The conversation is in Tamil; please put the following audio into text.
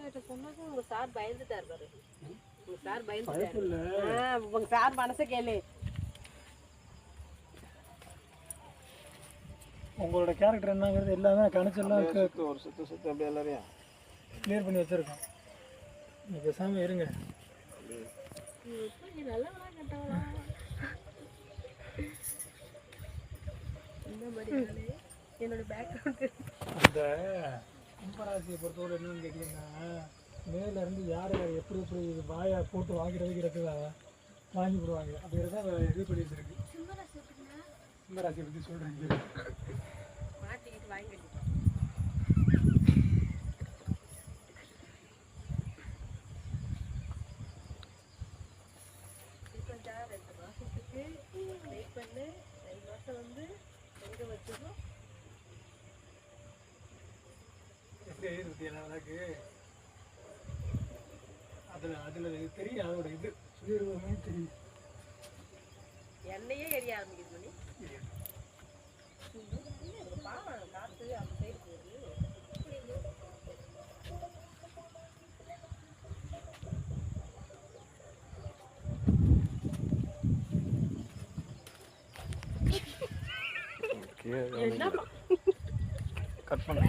உங்க சார் பயந்துட்டாரு பாரு. உங்க சார் பயந்துட்டாரு. உங்க சார் மனசை கேளு. உங்களோட கேரக்டர் என்னங்கிறது எல்லாமே கணிச்செல்லாம் ஒரு சுத்து அப்படியே எல்லாரையும் கிளியர் பண்ணி வச்சிருக்கோம். நீ பேசாம இருங்க. நல்லவளா கெட்டவளா இந்த மாதிரி என்னோட பேக்ரவுண்ட். அந்த கும்பராசியை பொறுத்தவரை என்னன்னு கேட்டீங்கன்னா, மேல இருந்து யார் யார் எப்படி எப்படி வாயை போட்டு வாங்கிட்டு வைக்கிறதுக்கு வாங்கி போடுவாங்க. அப்படிங்கிறத இது பண்ணி வச்சிருக்கு. கும்பராசியை பற்றி சொல்கிறீங்க. மாட்டிக்கிட்டு வாங்கி எனக்கு அதில் தெரியும். அதோட இது சுயரூபமே தெரியும். எண்ணெயே எரிய ஆரம்பிக்குது. பாவம் காற்று அந்த சைடு போகுது. கட் பண்ண